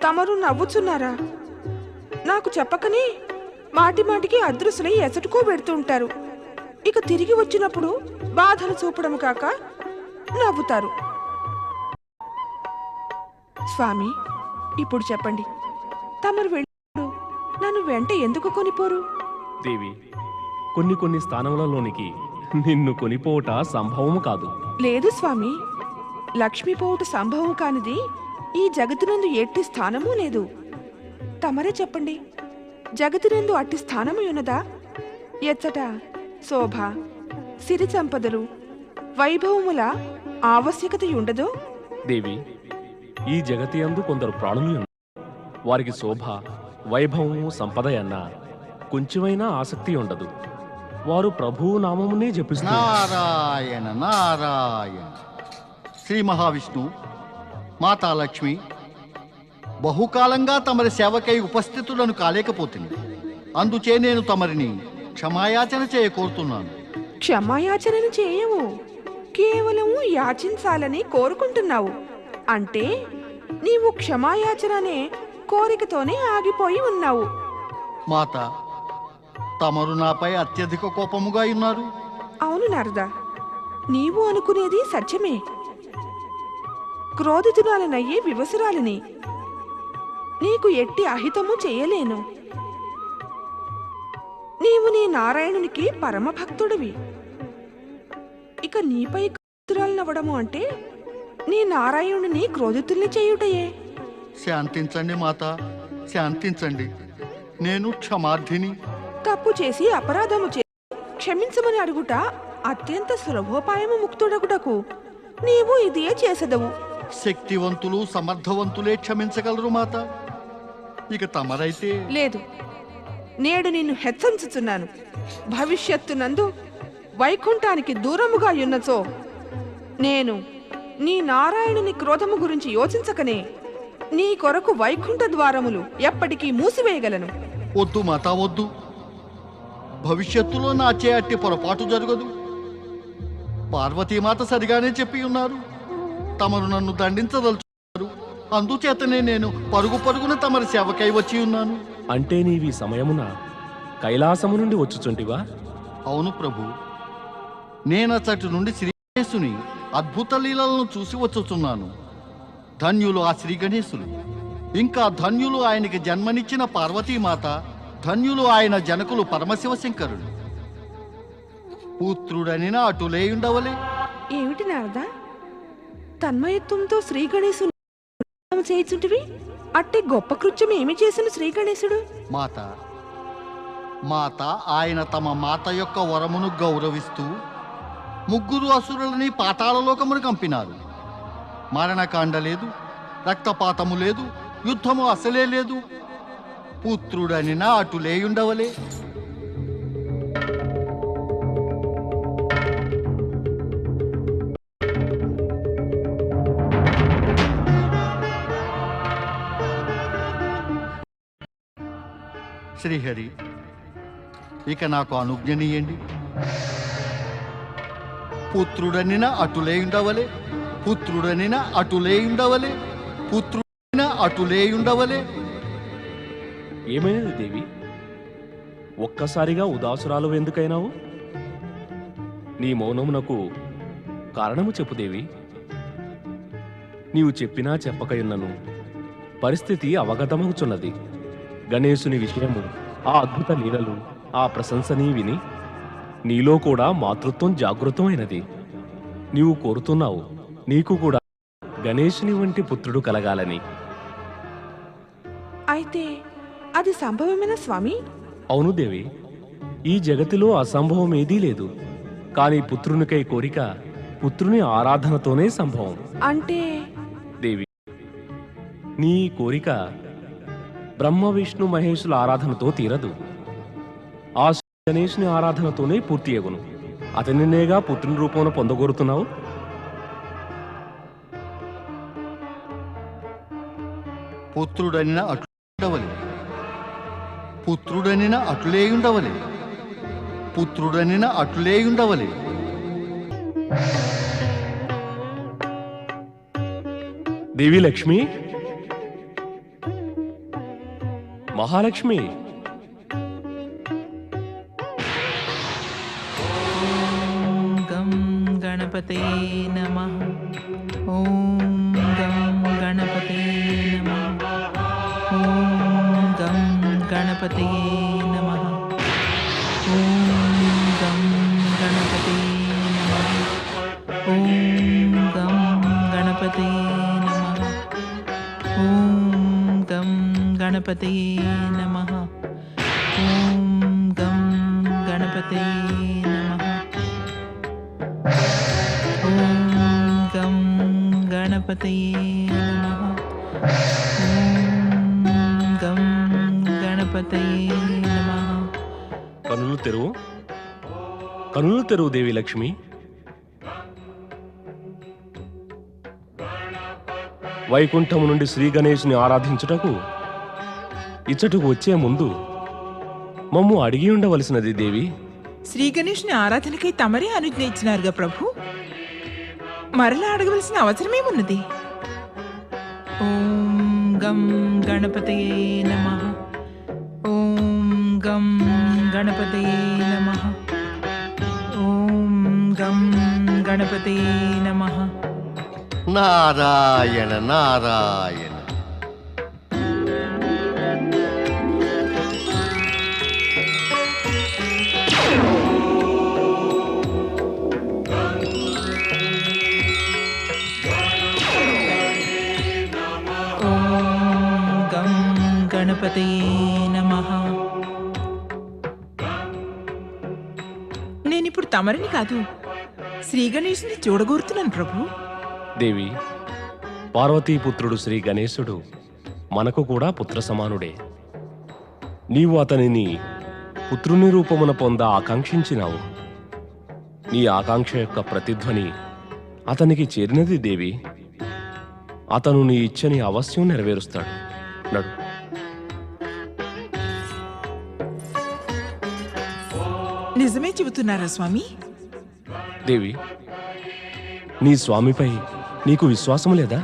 తమరు నవ్వుచున్నారా? నాకు చెప్పకనే మాటిమాటికి అదృశ్యులై ఎసటుకో పెడుతుంటారు. ఇక తిరిగి వచ్చినప్పుడు బాధలు చూపడం కాక నవ్వుతారు. స్వామి, ఇప్పుడు చెప్పండి, తమరు వెళ్ళినప్పుడు నన్ను వెంట ఎందుకు కొనిపోరు? దేవి, కొన్ని స్థానములలోనికి నిన్ను కొనిపోవట సంభవము కాదు. లేదు స్వామి, లక్ష్మీపోవుట సంభవం కానిది ఈ జగతినందు ఎట్టి స్థానమూ లేదు. తమరే చెప్పండి, జగతినందు అట్టి స్థానము ఉన్నదా? ఎచ్చట శోభ, సిరి సంపదలు, వైభవముల ఆవశ్యకత ఉండదు. దేవి, ఈ జగతి యందు కొందరు ప్రాణులు ఉన్నారు. వారికి శోభ, వైభవము, సంపద అన్న కొంచెమైనా ఆసక్తి ఉండదు. వారు ప్రభువు నామమునే జపిస్తారు. నారాయణ నారాయణ. శ్రీ మహావిష్ణు, మాతా లక్ష్మి, బహుకాలంగా తమరి సేవకై ఉపస్థితులను కాలేకపోతుంది. అందుచే నేను తమరిని క్షమాయాచన చేయ కోరుతున్నాను. క్షమాయాచనను చేయవు, కేవలము యాచించాలని కోరుకుంటున్నావు. అంటే నీవు క్షమాయాచననే కోరికతోనే ఆగిపోయి ఉన్నావు. మాత, తమరు నాపై అత్యధిక కోపముగా ఉన్నారు. అవును నారదా, నీవు అనుకునేది సత్యమే. క్రోధితురాలనయ్యే వివసురాలిని. నీకు ఎట్టి అహితము చేయలేను. నీవు నీ నారాయణునికి పరమభక్తుడివి. ఇక నీపై క్రోధితురాలనవ్వడము అంటే నీ నారాయణుని క్రోధితుల్ని చేయుటయే. శాంతించండి మాత, శాంతించండి. నేను క్షమార్థిని. తప్పు చేసి అపరాధము చేసి క్షమించమని అడుగుట అత్యంత సులభోపాయము ముక్తుడగుటకు. నీవు ఇదే చేసదవు. శక్తివంతులు, సమర్థవంతులే క్షమించగలరు మాత. ఇక తమరైతే లేదు, నేడు నిన్ను హెచ్చరించుచున్నాను. భవిష్యత్తునందు వైకుంఠానికి దూరముగా ఉన్నచో నేను నీ నారాయణుని క్రోధము గురించి యోచించకనే నీ కొరకు వైకుంఠ ద్వారములు ఎప్పటికీ మూసివేయగలను. వద్దు మాత, వద్దు. భవిష్యత్తులో నా చే అట్టి పొరపాటు జరగదు. పార్వతీమాత సరిగానే చెప్పి ఉన్నారు. తమరు నన్ను దండించదలుచున్నారు. అందుచేతనే నేను పరుగున తమరి సేవకై వచ్చి ఉన్నాను. అంటే నీవి సమయమున కైలాసము నుండి వచ్చుచుంటివా? అవును ప్రభు, నేనచ్చటి నుండి శ్రీగణేశుని అద్భుత లీలలను చూసి వచ్చుచున్నాను. ధన్యులు ఆ శ్రీగణేశులు. ఇంకా ధన్యులు ఆయనకి జన్మనిచ్చిన పార్వతీమాత. ధన్యులు ఆయన జనకులు పరమశివశంకరుడు. పుత్రుడనినా అటులేయుండవలే. ఏమిటి నారదా, తన్మయత్వంతో శ్రీ గణేశుని చేయుచుంటివి? అట్టి గొప్ప కృత్యం ఏమి చేసిన శ్రీ గణేశుడు? మాత ఆయన తమ మాత యొక్క వరమును గౌరవిస్తూ ముగ్గురు అసురులని పాతాళలోకమును కంపినారు. మరణకాండ లేదు, రక్తపాతము లేదు, యుద్ధము అసలే లేదు. పుత్రుడనినా అటులేయుండవలే. శ్రీహరి, ఇక నాకు అనుజ్ఞనీయండి. పుత్రుడనిన అటులేయుండవలే, పుత్రుడనిన అటులేయుండవలే, పుత్రుడనిన అటులేయుండవలే. ఏమైనది దేవి? ఒక్కసారిగా ఉదాసురాలు ఎందుకైనావు? నీ మౌనమునకు కారణము చెప్పు దేవి. నీవు చెప్పినా చెప్పకయున్నను పరిస్థితి అవగతమవుచున్నది. గణేశుని విషయము, ఆ అద్భుత లీలలు, ఆ ప్రశంసని విని నీలో కూడా మాతృత్వం జాగృతమైనది. నీవు కోరుతున్నావు నీకు కూడా గణేశుని వంటి పుత్రుడు కలగాలని. అయితే అది సంభవమేనా స్వామి? అవును దేవి, ఈ జగతిలో అసంభవం ఏదీ లేదు. కానీ పుత్రునికై కోరిక పుత్రుని ఆరాధనతోనే సంభవం. అంటే దేవి, నీ కోరిక బ్రహ్మ విష్ణు మహేశుల ఆరాధనతో తీరదు. ఆ గణేశుని ఆరాధనతోనే పూర్తి అగును. అతనినేగా పుత్రుని రూపంలో పొందగోరుతున్నావు. పుత్రుడనిన అట్లుండవలే, పుత్రుడనిన అటులేయుండవలే, పుత్రుడనిన అటులేయుండవలే. దేవి లక్ష్మి, మహాలక్ష్మి, గం గణపతే నమః. ఓం గం గణపతే నమః. ఓం గం గణపతే నమః. ఓం గం గణపతే నమః. ఓం గం గణపతే నమః. ఓం గం గణపతే నమః. ఓం గం గణపతే నమః. ఓం గం గణపతయే నమః. ఓం గం గణపతయే నమః. కనులు తెరువు, కనులు తెరువు దేవి లక్ష్మి. వైకుంఠము నుండి శ్రీ గణేశుని ఆరాధించుటకు ఇచ్చటకు వచ్చే ముందు మమ్ము అడిగి ఉండవలసినది దేవి. శ్రీ గణేష్ని ఆరాధనకై తమరే అనుజ్ఞ ఇచ్చినారుగా ప్రభు. మరలా అడగవలసిన అవసరమేమున్నది? ఓం గం గణపతయే నమః. ఓం గం గణపతయే నమః. ఓం గం గణపతయే నమః. నారాయణ నారాయణ. ఓం గం గణపతయే నమః. నేనిప్పుడు తమరిని కాదు, శ్రీ గణేశుని చూడగోరుతున్నాను ప్రభు. దేవి, పార్వతీపుత్రుడు శ్రీ గణేశుడు మనకు కూడా పుత్ర సమానుడే. నీవు అతనిని పుత్రుని రూపమున పొంద ఆకాంక్షించినావు. నీ ఆకాంక్ష యొక్క ప్రతిధ్వని అతనికి చేరినది దేవి. అతను నీ ఇచ్చని అవశ్యం నెరవేరుస్తాడు. నడు. నిజమే చెబుతున్నారా స్వామి? దేవి, నీ స్వామిపై నీకు విశ్వాసం లేదా?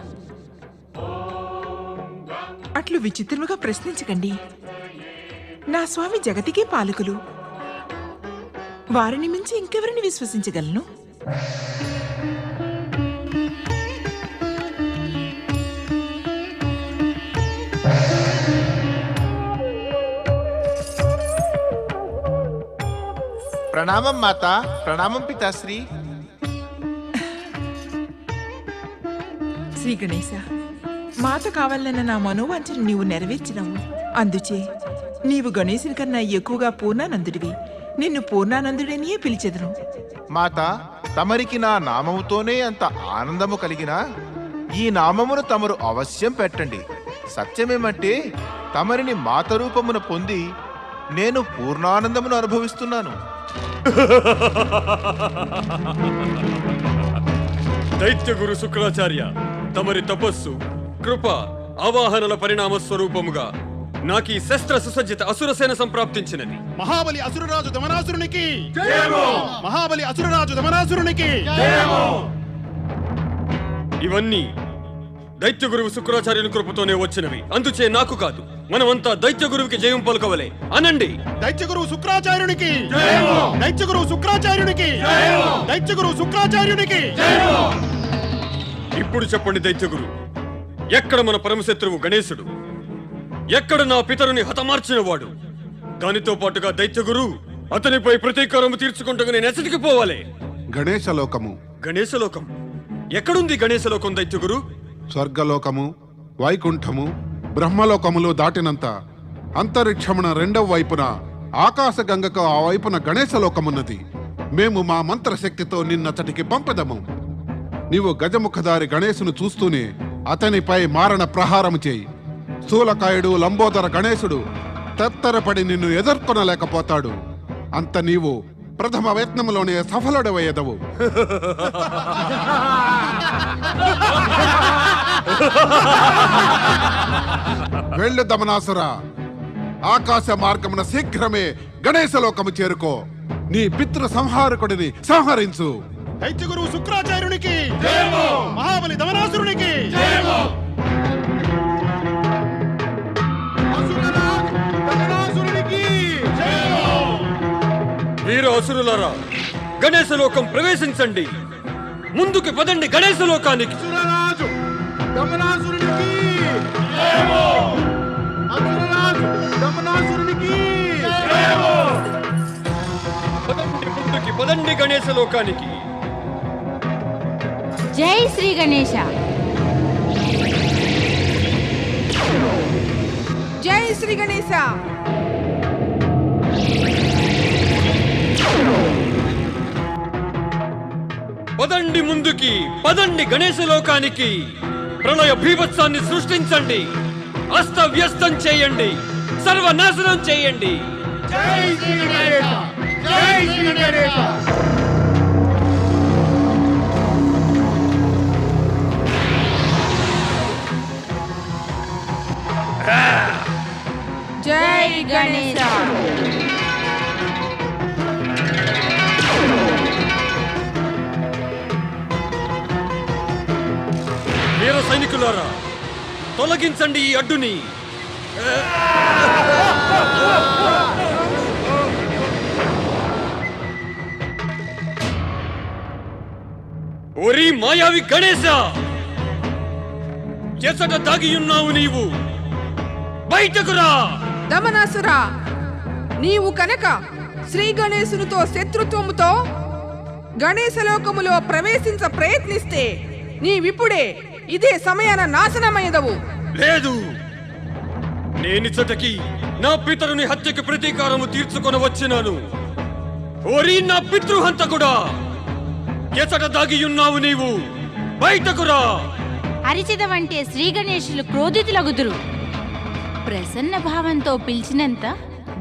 అట్లు విచిత్రముగా ప్రశ్నించకండి. నా స్వామి జగతికే పాలకులు. వారిని మించి ఇంకెవరిని విశ్వసించగలను? ప్రణామం మాత, ప్రణామం పితాశ్రీ. శ్రీ గణేశ, మాత కావాలన్న నా మనోవాంఛను నీవు నెరవేర్చినావు. అందుచే నీవు గణేశుని కన్నా ఎక్కువగా పూర్ణానందుడివి. నిన్ను పూర్ణానందుడనియే పిలిచెదను. మాత, తమరికి నా నామముతోనే అంత ఆనందము కలిగినా ఈ నామమును తమరు అవశ్యం పెట్టండి. సత్యమేమంటే తమరిని మాత రూపమున పొంది నేను పూర్ణానందమును అనుభవిస్తున్నాను. దైత్యగురు శుక్రాచార్య, తమరి తపస్సు, కృప, అవాహనల పరిణామ స్వరూపముగా నాకీ శస్త్ర సుసజ్జిత అసురసేన సంప్రాప్తించినది. మహాబలి అసురరాజు దమనాసురునికి మహాబలి అసురరాజు దమనాసురునికి ఇవన్నీ దైత్యగురువు శుక్రాచార్యుని కృపతోనే వచ్చినవి. అందుచే నాకు కాదు, మనమంతా దైత్యగురువుకి జయం పలుకవలే. అనండి. దైత్యగురువు శుక్రాచార్యునికి దైత్యగురువు శుక్రాచార్యునికి దైత్యగురువు శుక్రాచార్యునికి. ఇప్పుడు చెప్పండి దైత్యగురు, ఎక్కడ మన పరమశత్రువు గణేశుడు? ఎక్కడ నా పితరుని హతమార్చిన వాడు? దానితో పాటుగా దైత్యగురు అతనిపై ప్రతీకారము తీర్చుకుంటూ నేను ఎచ్చటికి పోవాలి. గణేశలోకము. గణేశలోకం ఎక్కడుంది? గణేశలోకం దైత్యగురు? స్వర్గలోకము, వైకుంఠము, బ్రహ్మలోకములు దాటినంత అంతరిక్షమున రెండవ వైపున ఆకాశగంగకు ఆ వైపున గణేశలోకమున్నది. మేము మా మంత్రశక్తితో నిన్నతటికి పంపదము. నీవు గజముఖధారి గణేశును చూస్తూనే అతనిపై మారణ ప్రహారము చేయి. స్థూలకాయుడు లంబోదర గణేశుడు తత్తరపడి నిన్ను ఎదుర్కొనలేకపోతాడు. అంత నీవు ప్రథమ యత్నములోనే సఫలుడవయ్యదవు. వెళ్ళు దమనాసుర, ఆకాశ మార్గమున శీఘ్రమే గణేశలోకము చేరుకో. నీ పితృ సంహారకుడిని సంహరించు. దైత్యగురువు శుక్రాచార్యునికి మహాబలి దమనాసురునికి. అసురులారా, గణేశ లోకం ప్రవేశించండి. ముందుకు పదండి గణేశ లోకానికి. అసురరాజు దమనాసురునికి అసురరాజు దమనాసురునికి పదండి ముందుకి పదండి గణేశ లోకానికి. జై శ్రీ గణేశ. జై శ్రీ గణేశ. పదండి ముందుకి పదండి గణేశ లోకానికి. ప్రళయ భీభత్సాన్ని సృష్టించండి, అస్తవ్యస్తం చేయండి, సర్వనాశనం చేయండి. జై శ్రీ గణేశ జై శ్రీ గణేశ. జై గణేశ. వీర సైనికులారా, తొలగించండి ఈ అడ్డుని. ఓరి మాయావి గణేశ, ఎసట దాగియున్నావు నీవు, బయటకు రా. దమనాసురా, నీవు కనుక శ్రీ గణేశునితో శత్రుత్వముతో గణేశలోకములో ప్రవేశించ ప్రయత్నిస్తే నీవిప్పుడే ఇదే సమయాన నాశనమయ్యదవు. లేదు, నేనిచ్చటకి నా పితరుని హత్యకి ప్రతీకారము తీర్చుకొని వచ్చినాను. ఓరి నా పితృహంతకుడా, ఎసట దాగియున్నావు నీవు, బయటకు రా. అరిచిదవంటే శ్రీ గణేశులు క్రోధితులగుదురు. ప్రసన్న భావంతో పిలిచినంత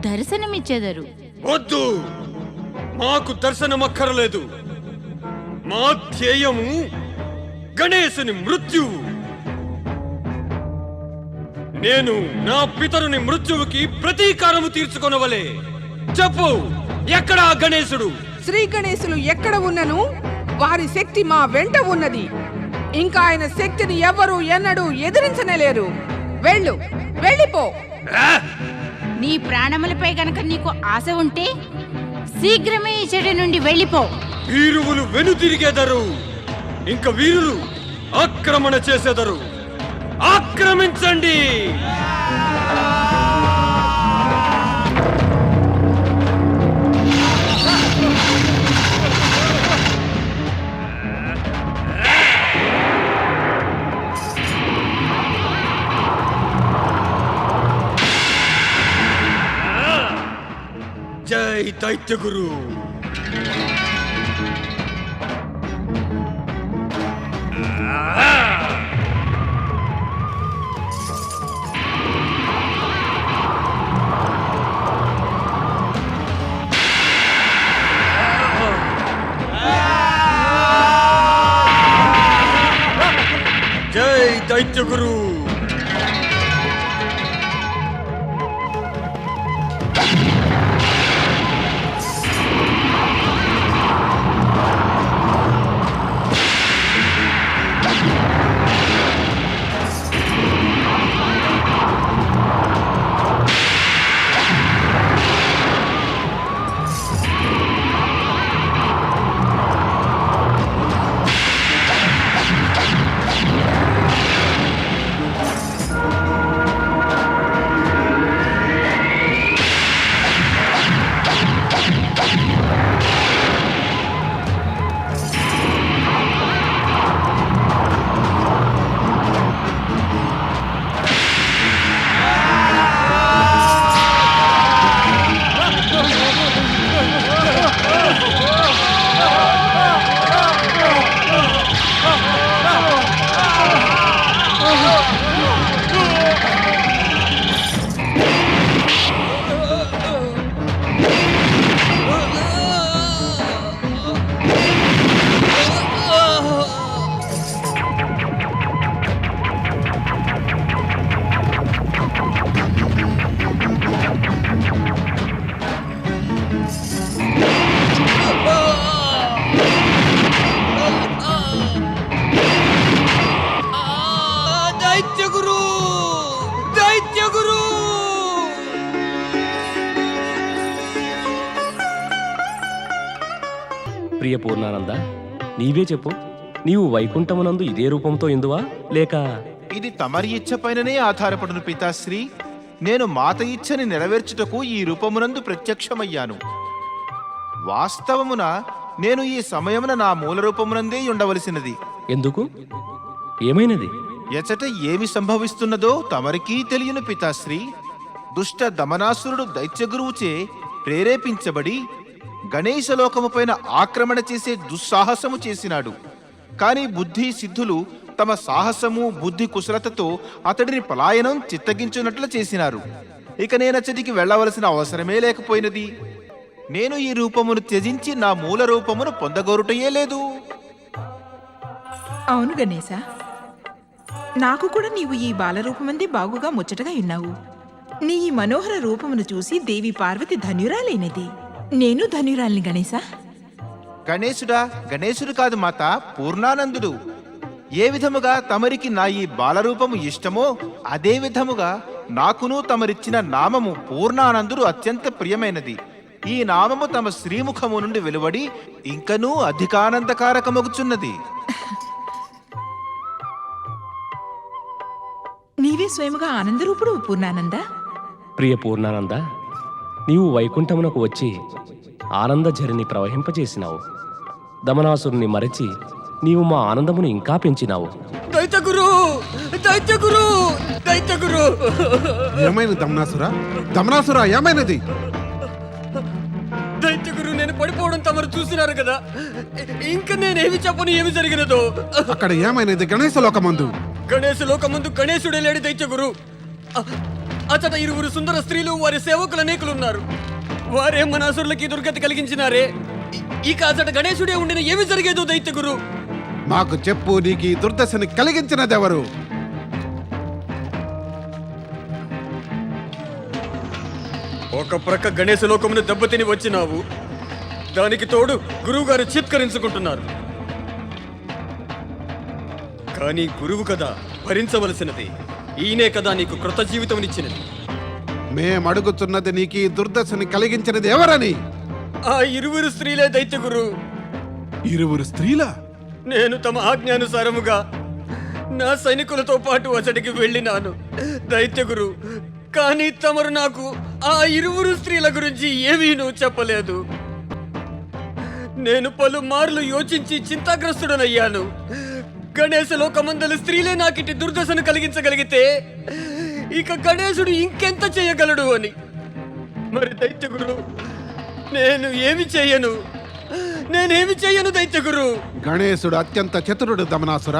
దర్శనమిచ్చెదరు. వద్దు, మాకు దర్శనమక్కరలేదు. మా ధ్యేయము గణేశుని మృత్యువు. నేను నా పితరుని మృత్యువుకి ప్రతీకారము తీర్చుకొనవలే. చెప్పు, ఎక్కడ ఆ గణేశుడు? శ్రీ గణేశులు ఎక్కడ ఉన్నను వారి శక్తి మా వెంట ఉన్నది. ఇంకా ఆయన శక్తిని ఎవ్వరూ ఎన్నడూ ఎదిరించనేలేరు. వెళ్ళు, వెళ్ళిపో. నీ ప్రాణములపై గనక నీకు ఆశ ఉంటే శీఘ్రమే ఈ చెడు నుండి వెళ్ళిపో. వీరువులు వెనుతిరిగెదరు, ఇంక వీరులు ఆక్రమణ చేసెదరు. ఆక్రమించండి. జై దైత్యగురు. జై దైత్యగురు. ప్రియ పూర్ణానంద, నీవే చెప్పు, నీవు వైకుంఠమునందు ఇదే రూపంతో ఇందువా లేక? ఇది తమరి ఇచ్చ పైననే ఆధారపడును పితాశ్రీ. నేను మాత ఇచ్చని నెరవేర్చుటకు ఈ రూపమునందు ప్రత్యక్షమయ్యాను. వాస్తవమున నేను ఈ సమయమున నా మూల రూపమునందే ఉండవలసినది. ఎందుకు? ఏమైనది? ఎచట ఏమి సంభవిస్తున్నదో తమరికీ తెలియను పితాశ్రీ. దుష్ట దమనాసురుడు దైత్యగురువుచే ప్రేరేపించబడి గణేశలోకము పైన ఆక్రమణ చేసే దుస్సాహసము చేసినాడు. కాని బుద్ధి సిద్ధులు తమ సాహసము బుద్ధి కుశలతతో అతడిని పలాయనం చిత్తగించున్నట్లు చేసినారు. ఇక నేనచ్చటికి వెళ్ళవలసిన అవసరమే లేకపోయినది. నేను ఈ రూపమును త్యజించి నా మూల రూపమును పొందగోరుటయే లేదు. అవును గణేశ, నాకు కూడా నీవు ఈ బాలరూపమందే బాగుగా ముచ్చటగా ఉన్నావు. నీ ఈ మనోహర రూపమును చూసి దేవి పార్వతి ధన్యురాలైనది. నేను ధన్యురాలిని గణేశ. గణేశుడా? గణేశుడు కాదు మాత, పూర్ణానందుడు. ఏ విధముగా తమరికి నా ఈ బాలరూపము ఇష్టమో అదే విధముగా నాకును తమరిచ్చిన నామము పూర్ణానందుడు అత్యంత ప్రియమైనది. ఈ నామము తమ శ్రీముఖము నుండి వెలువడి ఇంకనూ అధికానందకారకమగుచున్నది. నీవే స్వయముగా ఆనందరూపుడు పూర్ణానంద. ప్రియ పూర్ణానంద, నీవు వైకుంఠమునకు వచ్చి ఆనందఝరిని ప్రవహింపజేసినావు. దమనాసురుని మరచి నీవు మా ఆనందమును ఇంకా పెంచినావు. దైత్యగురు, దైత్యగురు, దైత్యగురు! ఏమైనది దమనాసురా? దమనాసురా ఏమైనది? దైత్యగురు, నేను పడిపోవడం తమరు చూసినారు కదా. ఇంకా నేనేమి చెప్పను ఏమి జరిగినదో. అక్కడ ఏమైనది గణేశలోకమందు? గణేశలోకమందు గణేశుడే లేడు దైత్యగురు. అతట ఇరువురు సుందర స్త్రీలు వారి సేవకులు అనేకులున్నారు. వారే మన అసురులకి దుర్గతి కలిగించినారే. ఇక అతట గణేశుడే ఉండిన ఏమి జరిగేదో దైత్యగురు. మాకు చెప్పు, నీకు ఈ దుర్దశని కలిగించినదెవరు? ఒక ప్రక్క గణేశలోకమును దెబ్బతిని వచ్చినావు, దానికి తోడు గురువు గారు చిత్కరించుకుంటున్నారు. కానీ గురువు కదా భరించవలసినది. ఈయనే కదా నీకు కృత జీవితమునిచ్చినది. మేమడుగుతున్నది నీకు ఈ దుర్దశని కలిగించినది ఎవరని? ఆ ఇరువురు స్త్రీలే దైత్యగురు. ఇరువురు స్త్రీలా? నేను తమ ఆజ్ఞానుసారముగా నా సైనికులతో పాటు అతడికి వెళ్ళినాను దైత్యగురు. కానీ తమరు నాకు ఆ ఇరువురు స్త్రీల గురించి ఏమీనూ చెప్పలేదు. నేను పలుమార్లు యోచించి చింతాగ్రస్తుడనయ్యాను. గణేశలోకమందలి స్త్రీలే నాకిటి దుర్దశను కలిగించగలిగితే ఇక గణేశుడు ఇంకెంత చేయగలడు అని. మరి దైత్యగురు, నేను ఏమి చేయను? నేనేమి చెయ్యను దైత్యగురు. గణేశుడు అత్యంత చతురుడు దమనాసుర.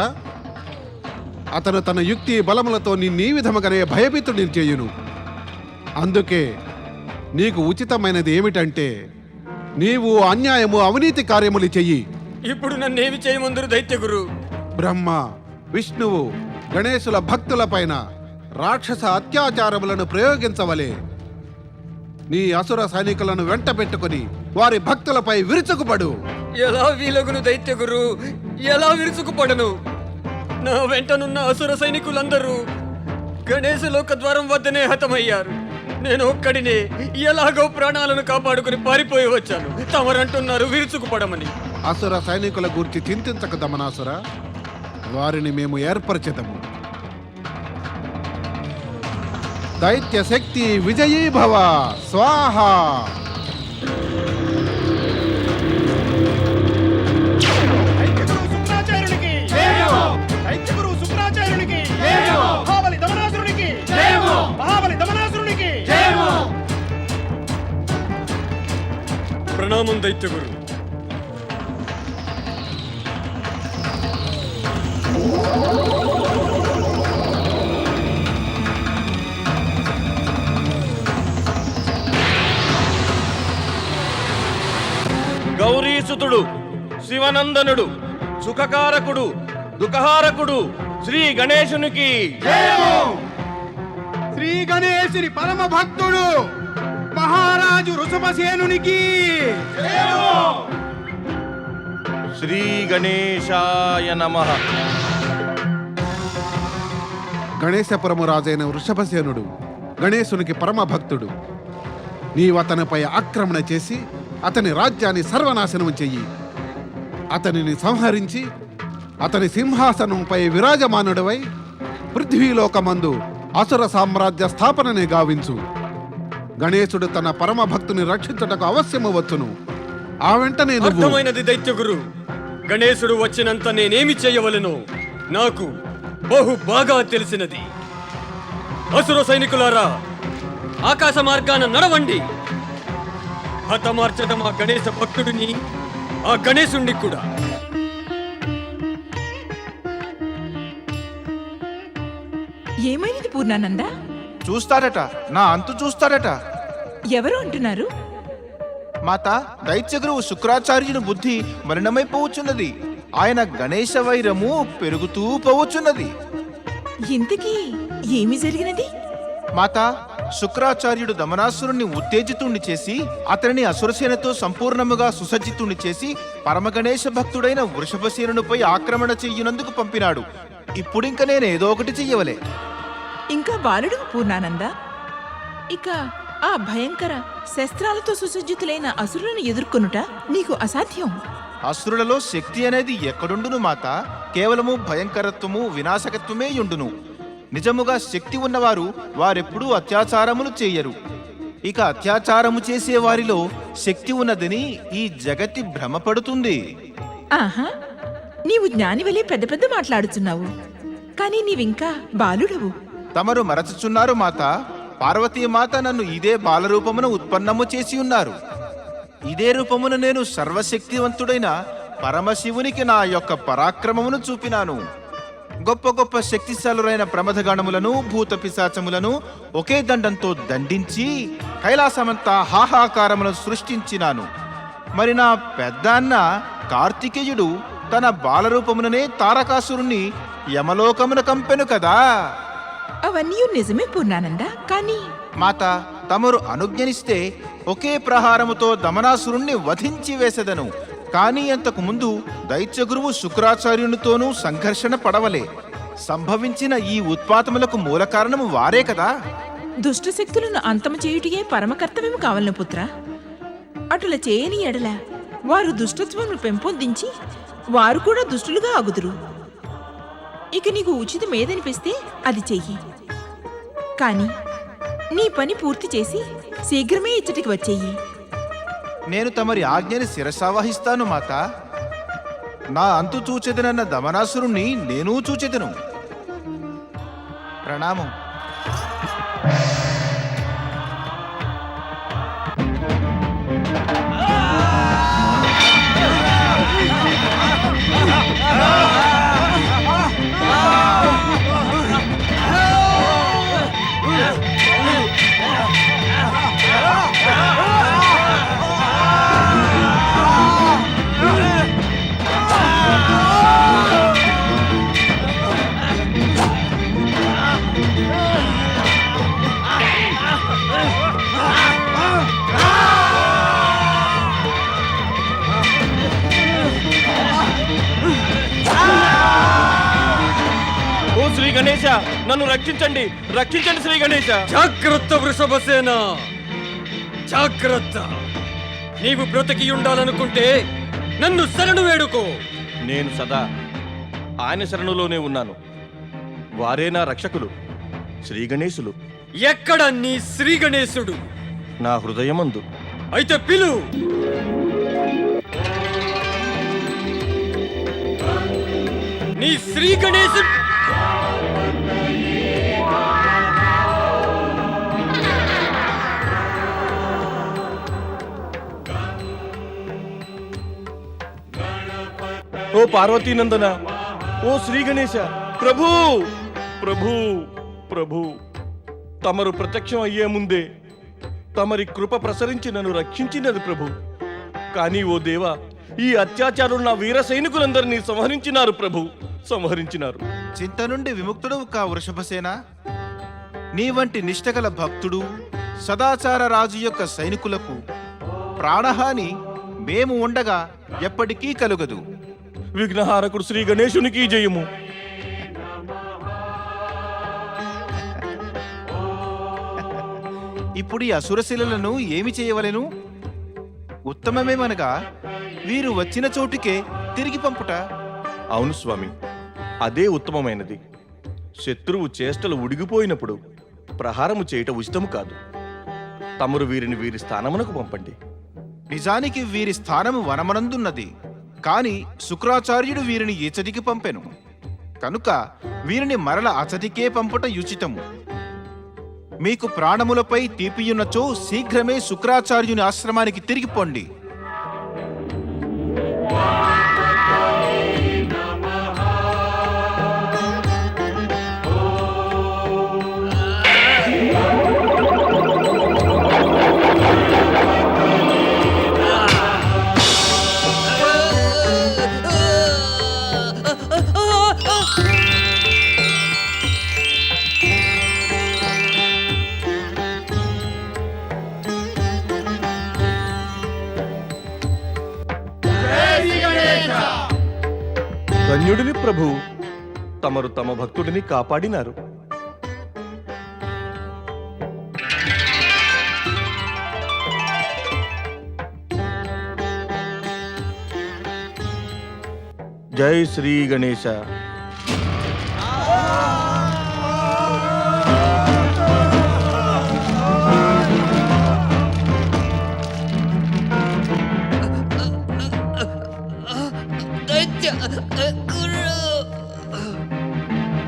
అతను తన యుక్తి బలములతో నిన్నీ విధముగానే భయభీతుడిని చేయును. అందుకే నీకు ఉచితమైనది ఏమిటంటే నీవు అన్యాయము అవినీతి కార్యములు చెయ్యి. ఇప్పుడు నన్నేమి చేయమందరు దైత్యగురు? బ్రహ్మ, విష్ణువు, గణేశుల భక్తులపైన రాక్షస అత్యాచారములను ప్రయోగించవలే. నీ అసుర సైనికులను వెంట పెట్టుకుని వారి భక్తులపై విరుచుకుపడు. ఎలా వీలగును దైత్యగురు? ఎలా విరుచుకుపడను? నా వెంటనున్న అసుర సైనికులందరూ గణేశలోక ద్వారం వద్దనే హతమయ్యారు. నేను ఒక్కడినే ఎలాగో ప్రాణాలను కాపాడుకుని పారిపోయి వచ్చాను. తమరంటున్నారు విరుచుకుపడమని. అసుర సైనికుల గూర్చి చింతించక దమనాసుర, వారిని మేము ఏర్పరచెదము. దైత్య శక్తి విజయీ భవ స్వాహ. ప్రణామం దైత్యగురు. గౌరీసుతుడు, శివనందనుడు, సుఖకారకుడు, దుఃఖహారకుడు శ్రీ గణేశునికి. శ్రీ గణేశుని పరమ భక్తుడు మహారాజు వృషభసేనునికి. శ్రీ గణేశాయ నమః. గణేశపురము రాజైన వృషభసేనుడు గణేశునికి పరమ భక్తుడు. నీవు అతనిపై ఆక్రమణ చేసి అతని రాజ్యాన్ని సర్వనాశనం చెయ్యి. అతనిని సంహరించి అతని సింహాసనంపై విరాజమానుడవై పృథ్వీలోకమందు అసుర సామ్రాజ్య స్థాపననే గావించు. గణేశుడు తన పరమ భక్తుని రక్షించుటకు అవశ్యము వచ్చును. ఆ వెంటనే నువ్వు అర్థమైనది దైత్యగురు. గణేశుడు వచ్చినంత నేనేమి చేయవలెనో నాకు బహు బాగా తెలిసినది. అసుర సైనికులారా, ఆకాశ మార్గాన నడవండి. హతమార్చడం ఆ గణేశ భక్తుడిని, ఆ గణేశుణ్ణి కూడా. ఏమైనది పూర్ణానంద? చూస్తాడట, నా అంతు చూస్తాడట. ఎవరు అంటున్నారు? మాత, దైత్యగురువు శుక్రాచార్యుని బుద్ధి మలినమైపోవచ్చున్నది. ఆయన గణేశ వైరము పెరుగుతూ పోవచ్చున్నది. ఇంతకీ ఏమి జరిగినది? మాత, శుక్రాచార్యుడు దమనాసురుణ్ణి ఉత్తేజితుణ్ణి చేసి అతనిని అసురసేనతో సంపూర్ణముగా సుసజ్జితుణ్ణి చేసి పరమగణేశ భక్తుడైన వృషభసేనునిపై ఆక్రమణ చెయ్యునందుకు పంపినాడు. ఇప్పుడింక నేను ఏదో ఒకటి చెయ్యవలే. ఇంకా బాలుడు పూర్ణానంద. ఇక ఆ భయంకర శస్త్రాలతో సుసజ్జితులైన అసురులను ఎదుర్కొనుట నీకు అసాధ్యం. అసురులలో శక్తి అనేది ఎక్కడుండును మాత? కేవలము భయంకరత్వము, వినాశకత్వమే యుండును. నిజముగా శక్తి ఉన్నవారు వారెప్పుడూ అత్యాచారములు చేయరు. ఇక అత్యాచారము చేసే వారిలో శక్తి ఉన్నదని ఈ జగతి భ్రమపడుతుంది. ఆహా, నీవు జ్ఞానివలే పెద్ద పెద్ద మాట్లాడుచున్నావు, కానీ నీవింకా బాలుడవు. తమరు మరచుచున్నారు మాత. పార్వతీమాత నన్ను ఇదే బాలరూపమున ఉత్పన్నము చేసి ఉన్నారు. ఇదే రూపమున నేను సర్వశక్తివంతుడైన పరమశివునికి నా యొక్క పరాక్రమమును చూపినాను. గొప్ప గొప్ప శక్తిశాలురైన ప్రమథగణములను, భూత పిశాచములను ఒకే దండంతో దండించి కైలాసమంతా హాహాకారములను సృష్టించినాను. మరి నా పెద్ద అన్న కార్తికేయుడు తన బాలరూపముననే తారకాసురుణ్ణి యమలోకమున కంపెను కదా. అవన్నీ నిజమే పూర్ణానంద, కానీ మాత, తమరు అనుజ్ఞనిస్తే ఒకే ప్రహారముతో దమనాసురుణ్ణి వధించి వేసెదను. కానీ అంతకు ముందు దైత్యగురువు శుక్రాచార్యునితోనూ సంఘర్షణ పడవలే. సంభవించిన ఈ ఉత్పాతములకు మూల కారణము వారే కదా. దుష్టశక్తులను అంతము చేయుటియే పరమకర్తవ్యము కావలను పుత్ర. అటుల చేయని ఎడల వారు దుష్టత్వమును పెంపొందించి వారు కూడా దుష్టులుగా అగుదురు. ఇక నీకు ఉచితమేదనిపిస్తే అది చెయ్యి. కానీ నీ పని పూర్తి చేసి శీఘ్రమే ఇచ్చటికి వచ్చేయి. నేను తమరి ఆజ్ఞని శిరసావహిస్తాను మాత. నా అంతు చూచెదనన్న దమనాసురుణ్ణి నేనూ చూచెదను. ప్రణామం. శ్రీ గణేశ, నన్ను రక్షించండి, రక్షించండి శ్రీ గణేశ. జాగ్రత్త వృషభసేన, జాగ్రత్త. నీవు బ్రతికి ఉండాలనుకుంటే నన్ను శరణు వేడుకో. నేను సదా ఆయన శరణులోనే ఉన్నాను. వారే నా రక్షకులు, శ్రీ గణేశులు. ఎక్కడ నీ శ్రీ గణేశుడు? నా హృదయమందు. అయితే పిలు. నీ శ్రీ గణేశుడు. ఓ పార్వతీనందన, ఓ శ్రీ గణేశ, ప్రభు ప్రభు ప్రభు, తమరు ప్రత్యక్షం అయ్యే ముందే తమరి కృప ప్రసరించి నన్ను రక్షించినది ప్రభు. కానీ ఓ దేవా, ఈ అత్యాచారులు నా వీర సైనికులందరినీ సంహరించినారు ప్రభు, సంహరించినారు. చింత నుండి విముక్తుడవు కా వృషభసేన. నీ వంటి నిష్టగల భక్తుడు, సదాచార రాజు యొక్క సైనికులకు ప్రాణహాని మేము ఉండగా ఎప్పటికీ కలుగదు. విఘ్నహారకుడు శ్రీ గణేశునికి జయము. ఇప్పుడు ఈ అసురశిలలను ఏమి చేయవలెను? ఉత్తమమేమనగా వీరు వచ్చిన చోటుకే తిరిగి పంపుట. అవును స్వామి, అదే ఉత్తమమైనది. శత్రువు చేష్టలు ఉడిగిపోయినప్పుడు ప్రహారము చేయుట ఉచితము కాదు. తమరు వీరిని వీరి స్థానమునకు పంపండి. నిజానికి వీరి స్థానము వనమనందున్నది, కాని శుక్రాచార్యుడు వీరిని ఇచటికి పంపెను. కనుక వీరిని మరల అచటికే పంపుట యుచితము. మీకు ప్రాణములపై తీపియున్నచో శీఘ్రమే శుక్రాచార్యుని ఆశ్రమానికి తిరిగి పొండి. ధన్యుడిని ప్రభు, తమరు తమ భక్తుడిని కాపాడినారు. జై శ్రీ గణేశ.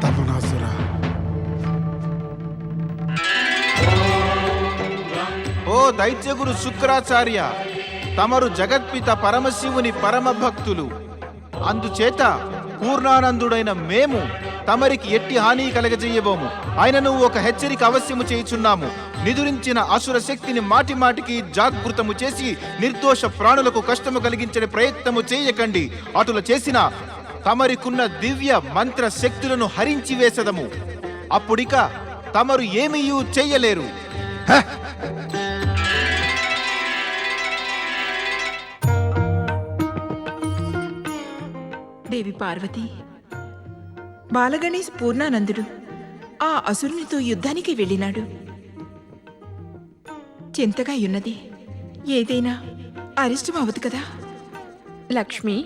దమనాసుర, ఓ దైత్యగురు శుక్రాచార్య, తమరు జగత్పిత పరమశివుని పరమ భక్తులు. అందుచేత పూర్ణానందుడైన మేము తమరికి ఎట్టి హాని కలగజేయబోము. ఆయనను ఒక హెచ్చరిక అవశ్యము చేయుచున్నాము. నిదురించిన అసుర శక్తిని మాటి మాటికి జాగృతము చేసి నిర్దోష ప్రాణులకు కష్టము కలిగించే ప్రయత్నము చేయకండి. అటుల చేసిన తమరికున్న దివ్య మంత్ర శక్తులను హరించి వేసదము. అప్పుడిక తమరు ఏమీయూ చెయ్యలేరు. దేవి పార్వతి, బాలగణేశ్ పూర్ణానందుడు ఆ అసురునితో యుద్ధానికి వెళ్ళినాడు. చింతగా ఉన్నది. ఏదైనా అరిష్టం అవదు కదా. లక్ష్మి,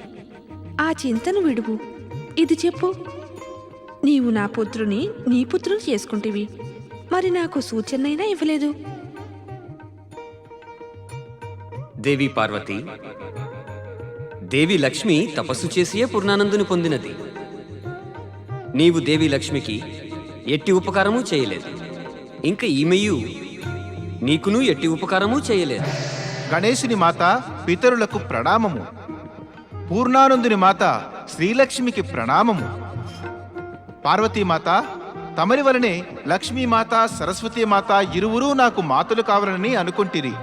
ఆ చింతను విడువు. ఇది చెప్పు, నీవు నా పుత్రుని నీ పుత్రుని చేసుకుంటేవి, మరి నాకు సూచనైనా ఇవ్వలేదు. దేవి పార్వతి, దేవి లక్ష్మి తపస్సు చేసియే పూర్ణానందుని పొందినది. నీవు దేవి లక్ష్మికి ఎట్టి ఉపకారము చేయలేదు, ఇంకా ఈమెయు నీకును ఎట్టి ఉపకారము చేయలేదు. గణేశుని మాత పితరులకు ప్రణామము. పూర్ణానందుని మాత శ్రీలక్ష్మికి ప్రణామము. పార్వతీమాత, తమరి వలనే లక్ష్మీమాత సరస్వతీమాత ఇరువురూ నాకు మాతలు కావాలని అనుకుంటిరి.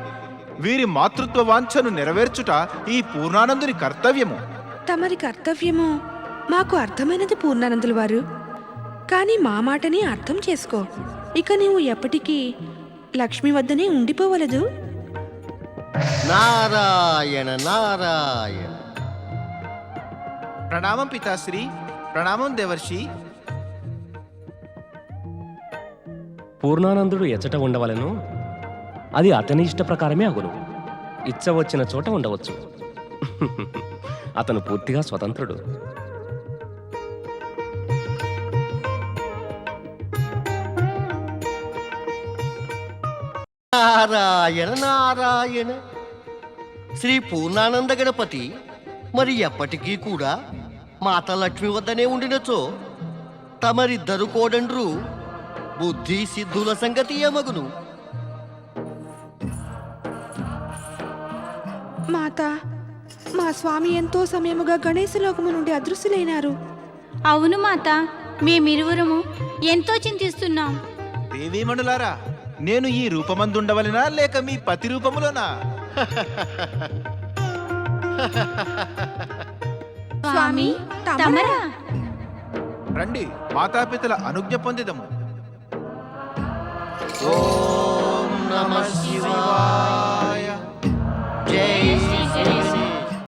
వీరి మాతృత్వ వాంఛను నెరవేర్చుట ఈ పూర్ణానందుని కర్తవ్యము. తమరి కర్తవ్యము మాకు అర్థమైనది పూర్ణానందుల వారు. కానీ మా మాటని అర్థం చేసుకో. ఇక నీవు ఎప్పటికీ లక్ష్మి వద్దనే ఉండిపోవలదు. నారాయణ నారాయణ. ప్రణామం పితాశ్రీ. ప్రణామం దేవర్షి. పూర్ణానందుడు ఎచ్చట ఉండవలెను అది అతని ఇష్ట ప్రకారమే అగును. ఇచ్చ వచ్చిన చోట ఉండవచ్చు. అతను పూర్తిగా స్వతంత్రుడు. నారాయణ నారాయణ. శ్రీ పూర్ణానంద గణపతి మరి ఎప్పటికీ కూడా మాత లక్ష్మి వద్దనే ఉండినచో తమరిద్దరు కోడండ్రు బుద్ధి సిద్ధుల సంగతి ఏమగును. మాత, మా స్వామి ఎంతో సమయముగా గణేశలోకము నుండి అదృశ్యులైనారు. అవును మాత, మేమిరువురము ఎంతో చింతిస్తున్నాం. దేవీమణులారా, నేను ఈ రూపమందుండవలెనా లేక మీ పతి రూపములోనా? స్వామి తమరా? రండి, మాతాపితల అనుజ్ఞ పొందిదము. ఓం నమః శివాయ. జై